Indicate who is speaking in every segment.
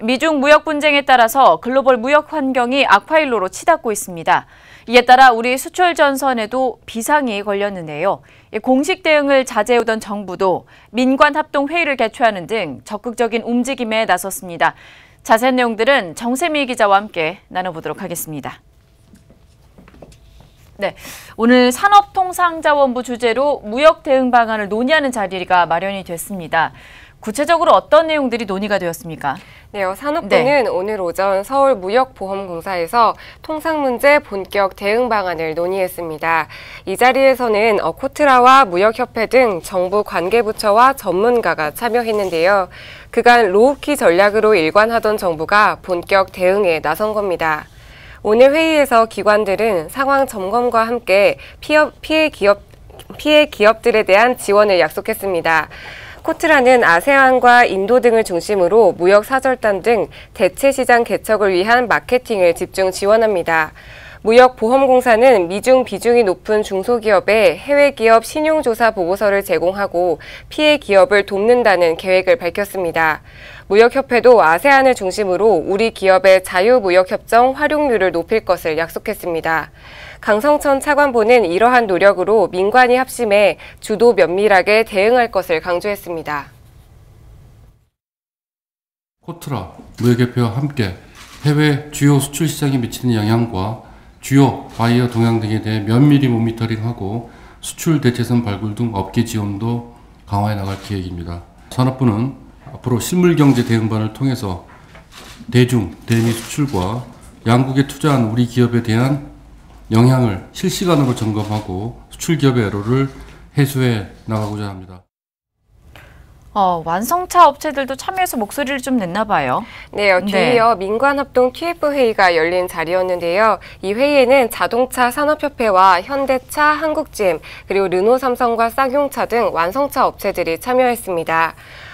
Speaker 1: 미중 무역 분쟁에 따라서 글로벌 무역 환경이 악화일로로 치닫고 있습니다. 이에 따라 우리 수출 전선에도 비상이 걸렸는데요. 공식 대응을 자제해오던 정부도 민관 합동 회의를 개최하는 등 적극적인 움직임에 나섰습니다. 자세한 내용들은 정세미 기자와 함께 나눠보도록 하겠습니다. 네, 오늘 산업통상자원부 주재로 무역 대응 방안을 논의하는 자리가 마련이 됐습니다. 구체적으로 어떤 내용들이 논의가 되었습니까?
Speaker 2: 네, 산업부는 오늘 오전 서울무역보험공사에서 통상문제 본격 대응 방안을 논의했습니다. 이 자리에서는 코트라와 무역협회 등 정부 관계부처와 전문가가 참여했는데요. 그간 로우키 전략으로 일관하던 정부가 본격 대응에 나선 겁니다. 오늘 회의에서 기관들은 상황 점검과 함께 피해 기업들에 대한 지원을 약속했습니다. 코트라는 아세안과 인도 등을 중심으로 무역 사절단 등 대체 시장 개척을 위한 마케팅을 집중 지원합니다. 무역보험공사는 미중 비중이 높은 중소기업에 해외 기업 신용조사 보고서를 제공하고 피해 기업을 돕는다는 계획을 밝혔습니다. 무역협회도 아세안을 중심으로 우리 기업의 자유무역협정 활용률을 높일 것을 약속했습니다. 강성천 차관보는 이러한 노력으로 민관이 합심해 주도 면밀하게 대응할 것을 강조했습니다.
Speaker 3: 코트라 무역협회와 함께 해외 주요 수출 시장에 미치는 영향과 주요 바이어 동향 등에 대해 면밀히 모니터링하고 수출 대체선 발굴 등 업계 지원도 강화해 나갈 계획입니다. 산업부는 앞으로 실물경제 대응반을 통해서 대중, 대미 수출과 양국에 투자한 우리 기업에 대한 영향을 실시간으로 점검하고 수출 기업의 애로를 해소해 나가고자 합니다.
Speaker 1: 완성차 업체들도 참여해서 목소리를 좀 냈나 봐요.
Speaker 2: 네, 뒤이어 민관합동 TF회의가 열린 자리였는데요. 이 회의에는 자동차 산업협회와 현대차, 한국GM, 그리고 르노, 삼성과 쌍용차 등 완성차 업체들이 참여했습니다.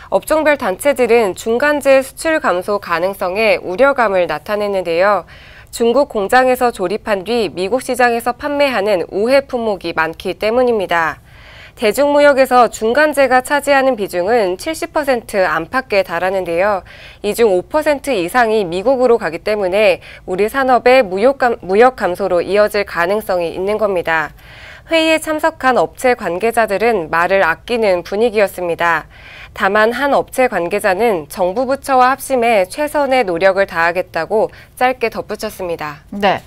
Speaker 2: 업종별 단체들은 중간재 수출 감소 가능성에 우려감을 나타냈는데요. 중국 공장에서 조립한 뒤 미국 시장에서 판매하는 우회 품목이 많기 때문입니다. 대중무역에서 중간재가 차지하는 비중은 70% 안팎에 달하는데요. 이 중 5% 이상이 미국으로 가기 때문에 우리 산업의 무역 감소로 이어질 가능성이 있는 겁니다. 회의에 참석한 업체 관계자들은 말을 아끼는 분위기였습니다. 다만 한 업체 관계자는 정부 부처와 합심해 최선의 노력을 다하겠다고 짧게 덧붙였습니다.
Speaker 1: 네.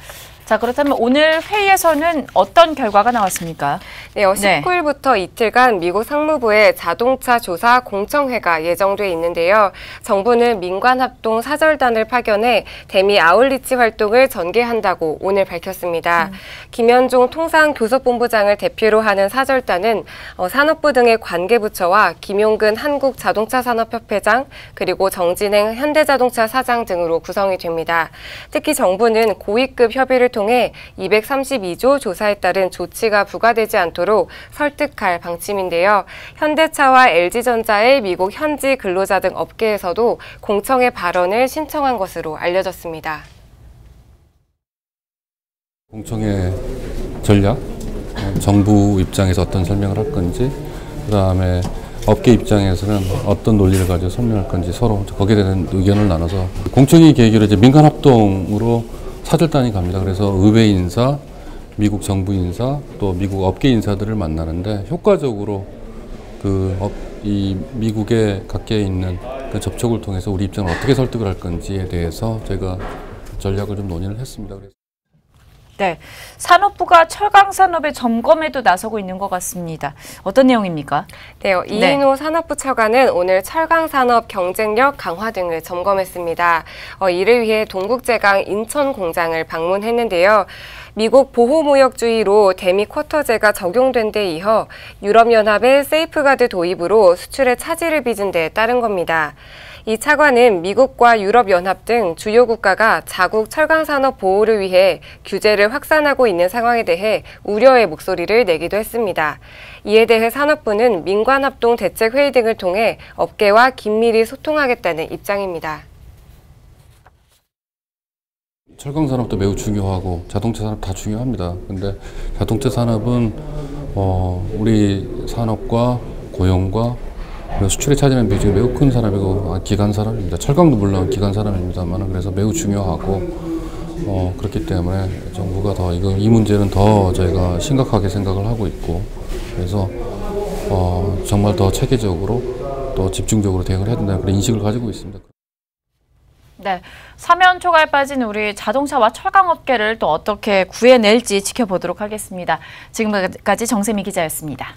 Speaker 1: 자, 그렇다면 오늘 회의에서는 어떤 결과가 나왔습니까?
Speaker 2: 네, 19일부터 이틀간 미국 상무부의 자동차 조사 공청회가 예정돼 있는데요. 정부는 민관합동 사절단을 파견해 대미 아울리치 활동을 전개한다고 오늘 밝혔습니다. 김현종 통상교섭본부장을 대표로 하는 사절단은 산업부 등의 관계부처와 김용근 한국자동차산업협회장 그리고 정진행 현대자동차 사장 등으로 구성이 됩니다. 특히 정부는 고위급 협의를 통해 232조 조사에 따른 조치가 부과되지 않도록 설득할 방침인데요. 현대차와 LG전자의 미국 현지 근로자 등 업계에서도 공청회 발언을 신청한 것으로 알려졌습니다.
Speaker 3: 공청회 전략, 정부 입장에서 어떤 설명을 할 건지, 그다음에 업계 입장에서는 어떤 논리를 가지고 설명할 건지 서로 거기에 대한 의견을 나눠서 공청회 계기로 이제 민간합동으로 사절단이 갑니다. 그래서 의회 인사, 미국 정부 인사, 또 미국 업계 인사들을 만나는데 효과적으로 이 미국에 각계에 있는 그 접촉을 통해서 우리 입장을 어떻게 설득을 할 건지에 대해서 저희가 전략을 좀 논의를 했습니다.
Speaker 1: 네, 산업부가 철강 산업의 점검에도 나서고 있는 것 같습니다. 어떤 내용입니까?
Speaker 2: 네, 이인호 산업부 차관은 오늘 철강 산업 경쟁력 강화 등을 점검했습니다. 이를 위해 동국제강 인천 공장을 방문했는데요. 미국 보호무역주의로 대미 쿼터제가 적용된 데 이어 유럽연합의 세이프가드 도입으로 수출의 차질을 빚은 데 따른 겁니다. 이 차관은 미국과 유럽연합 등 주요 국가가 자국 철강산업 보호를 위해 규제를 확산하고 있는 상황에 대해 우려의 목소리를 내기도 했습니다. 이에 대해 산업부는 민관합동 대책회의 등을 통해 업계와 긴밀히 소통하겠다는 입장입니다.
Speaker 3: 철강 산업도 매우 중요하고 자동차 산업 다 중요합니다. 근데 자동차 산업은 우리 산업과 고용과 그리고 수출에 차지하는 비중이 매우 큰 사람이고 기간 사람입니다. 철강도 물론 기간 사람입니다만 그래서 매우 중요하고 그렇기 때문에 정부가 더 이 문제는 더 저희가 심각하게 생각을 하고 있고 그래서 정말 더 체계적으로 또 집중적으로 대응을 해야 된다는 그런 인식을 가지고 있습니다.
Speaker 1: 네, 사면 초과에 빠진 우리 자동차와 철강업계를 또 어떻게 구해낼지 지켜보도록 하겠습니다. 지금까지 정세미 기자였습니다.